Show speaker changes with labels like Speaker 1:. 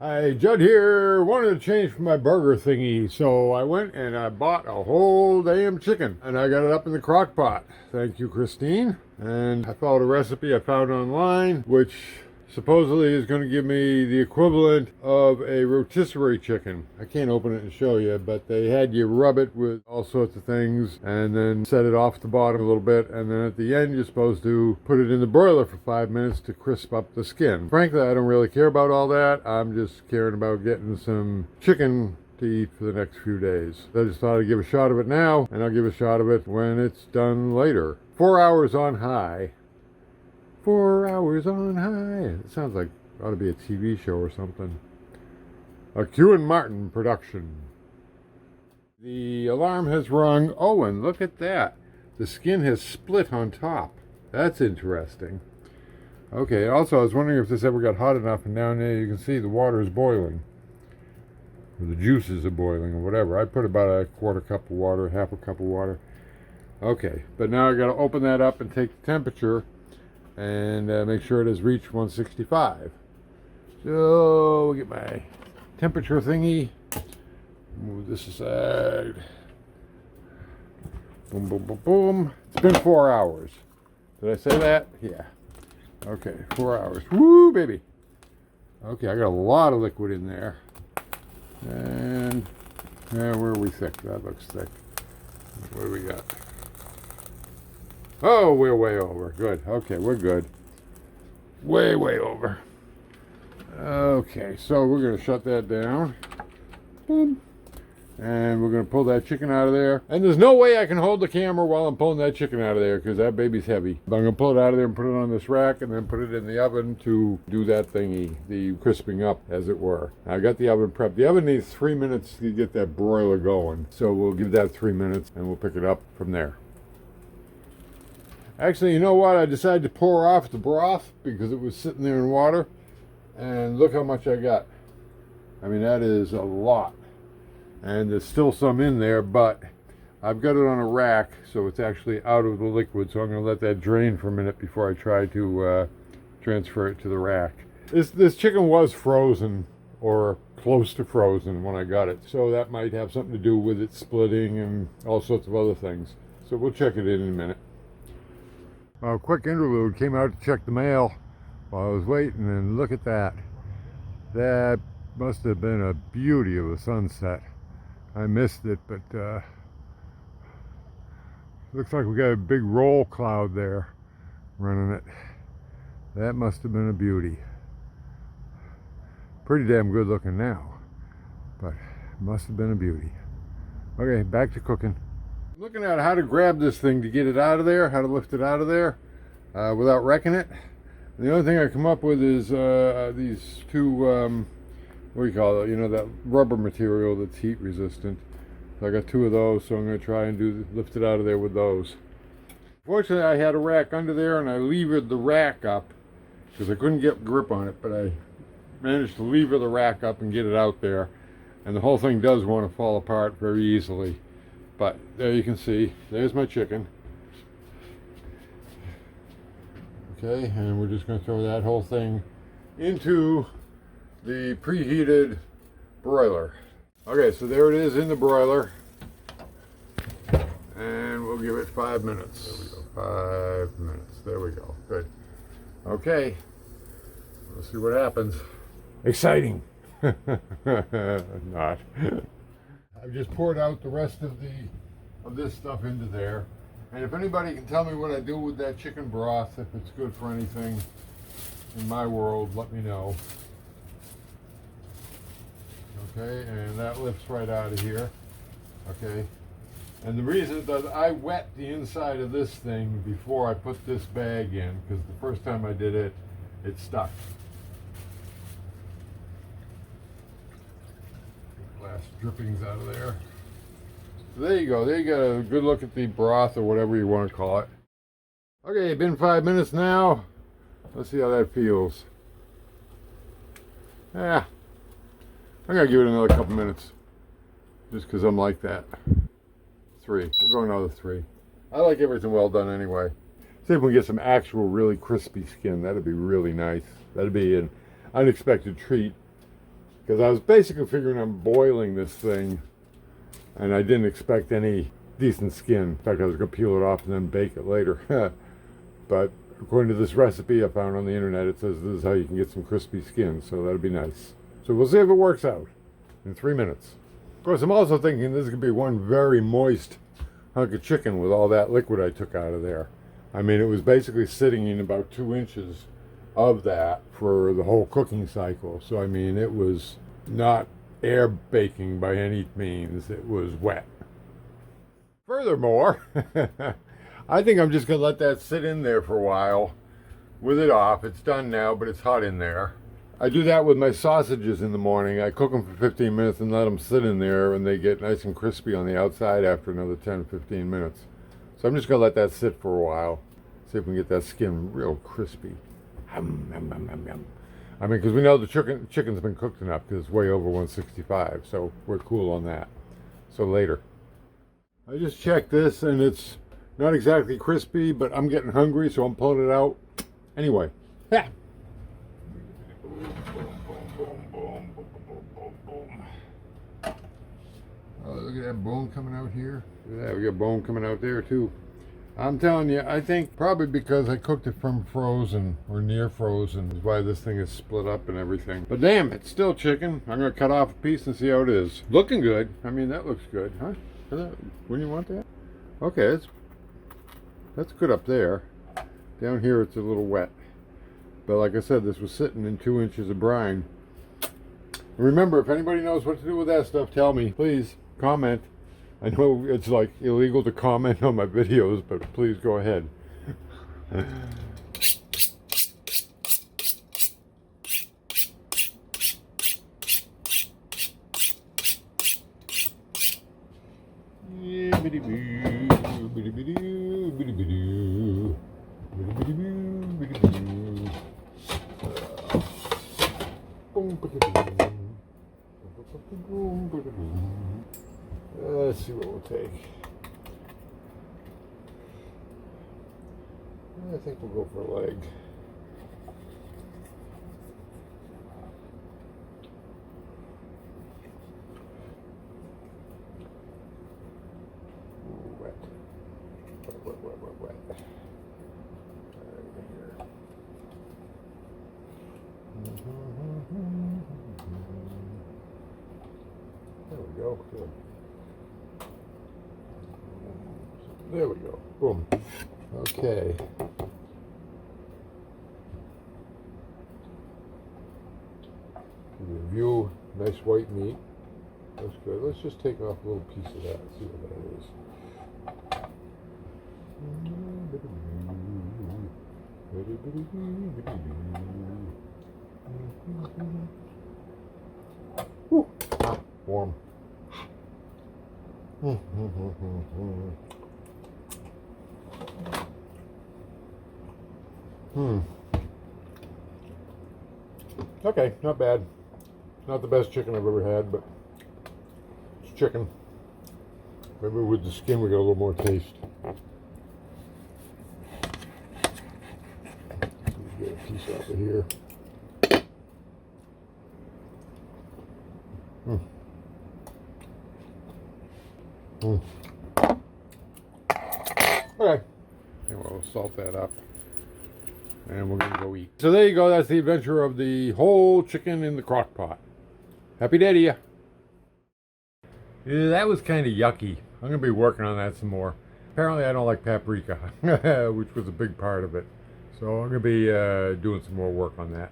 Speaker 1: Hi, Judd here. Wanted to change for my burger thingy, so I went and I bought a whole damn chicken, and I got it up in the crock pot. Thank you, Christine. And I followed a recipe I found online, which supposedly is going to give me the equivalent of a rotisserie chicken. I can't open it and show you, but they had you rub it with all sorts of things and then set it off the bottom a little bit, and then at the end you're supposed to put it in the broiler for 5 minutes to crisp up the skin. Frankly, I don't really care about all that. I'm just caring about getting some chicken to eat for the next few days. I just thought I'd give a shot of it now, and I'll give a shot of it when it's done later. 4 hours on high. 4 hours on high. It sounds like it ought to be a TV show or something. A Q and Martin production. The alarm has rung. Oh, and look at that. The skin has split on top. That's interesting. Okay, also I was wondering if this ever got hot enough, and down there you can see the water is boiling. Or the juices are boiling or whatever. I put about a quarter cup of water, half a cup of water. Okay, but now I got to open that up and take the temperature and make sure it has reached 165. So we'll get my temperature thingy. Move this aside. Boom, boom, boom, boom. It's been 4 hours. Did I say that? Yeah. Okay, 4 hours. Woo, baby. Okay, I got a lot of liquid in there. And where are we thick? That looks thick. What do we got? Oh, we're way over. Good. Okay, we're good. Way over. Okay, so we're going to shut that down. Boom. And we're going to pull that chicken out of there. And there's no way I can hold the camera while I'm pulling that chicken out of there because that baby's heavy. But I'm going to pull it out of there and put it on this rack and then put it in the oven to do that thingy, the crisping up, as it were. I got the oven prepped. The oven needs 3 minutes to get that broiler going. So we'll give that 3 minutes and we'll pick it up from there. Actually, you know what? I decided to pour off the broth because it was sitting there in water. And look how much I got. I mean, that is a lot. And there's still some in there, but I've got it on a rack, so it's actually out of the liquid. So I'm going to let that drain for a minute before I try to transfer it to the rack. This chicken was frozen, or close to frozen when I got it. So that might have something to do with it splitting and all sorts of other things. So we'll check it in a minute. A quick interlude. Came out to check the mail while I was waiting, and look at that. That must have been a beauty of a sunset. I missed it, but looks like we got a big roll cloud there running it. That must have been a beauty. Pretty damn good looking now, but must have been a beauty. Okay, back to cooking. Looking at how to grab this thing to get it out of there, how to lift it out of there without wrecking it. The only thing I come up with is these two, what do you call it? You know, that rubber material that's heat resistant. So I got two of those, so I'm going to try and lift it out of there with those. Fortunately, I had a rack under there, and I levered the rack up because I couldn't get grip on it, but I managed to lever the rack up and get it out there. And the whole thing does want to fall apart very easily. But there you can see, there's my chicken. Okay, and we're just going to throw that whole thing into the preheated broiler. Okay, so there it is in the broiler. And we'll give it 5 minutes. There we go, 5 minutes. There we go, good. Okay, let's see what happens. Exciting. Not. I've just poured out the rest of this stuff into there. And if anybody can tell me what I do with that chicken broth, if it's good for anything in my world, let me know. Okay, and that lifts right out of here. Okay, and the reason that I wet the inside of this thing before I put this bag in, because the first time I did it, it stuck. Last drippings out of there. So there you go. There you got a good look at the broth, or whatever you want to call it. Okay, it's been 5 minutes now. Let's see how that feels. Yeah, I'm gonna give it another couple minutes, just because I'm like that. 3. We're going another 3. I like everything well done anyway. See if we can get some actual really crispy skin. That'd be really nice. That'd be an unexpected treat Because I was basically figuring on boiling this thing, and I didn't expect any decent skin. In fact, I was going to peel it off and then bake it later. But according to this recipe I found on the internet, it says this is how you can get some crispy skin, so that'll be nice. So we'll see if it works out in 3 minutes. Of course, I'm also thinking this could be one very moist hunk of chicken with all that liquid I took out of there. I mean, it was basically sitting in about 2 inches of that for the whole cooking cycle. So, I mean, it was not air baking by any means. It was wet. Furthermore, I think I'm just going to let that sit in there for a while with it off. It's done now, but it's hot in there. I do that with my sausages in the morning. I cook them for 15 minutes and let them sit in there, and they get nice and crispy on the outside after another 10 to 15 minutes. So I'm just going to let that sit for a while. See if we can get that skin real crispy. Yum, yum, yum, yum, yum. I mean, because we know the chicken's been cooked enough because it's way over 165, so we're cool on that. So later. I just checked this, and it's not exactly crispy, but I'm getting hungry, so I'm pulling it out. Anyway. Yeah. Oh, look at that bone coming out here. Yeah, we got bone coming out there too. I'm telling you, I think probably because I cooked it from frozen or near frozen is why this thing is split up and everything. But damn, it's still chicken. I'm going to cut off a piece and see how it is. Looking good. I mean, that looks good, huh? Wouldn't you want that? Okay, that's good up there. Down here it's a little wet. But like I said, this was sitting in 2 inches of brine. Remember, if anybody knows what to do with that stuff, tell me. Please, comment. I know it's like illegal to comment on my videos, but please go ahead. Let's see what we'll take. I think we'll go for a leg. Ooh, wet. Wet. There we go. Good. There we go. Boom. Okay. Review. Nice white meat. That's good. Let's just take off a little piece of that and see what that is. Whew. Ah, warm. Okay, not bad. Not the best chicken I've ever had, but it's chicken. Maybe with the skin we got a little more taste. Get a piece off of here. Okay. And we'll salt that up. And we're going to go eat. So there you go. That's the adventure of the whole chicken in the crock pot. Happy day to you. Yeah, that was kind of yucky. I'm going to be working on that some more. Apparently I don't like paprika, which was a big part of it. So I'm going to be doing some more work on that.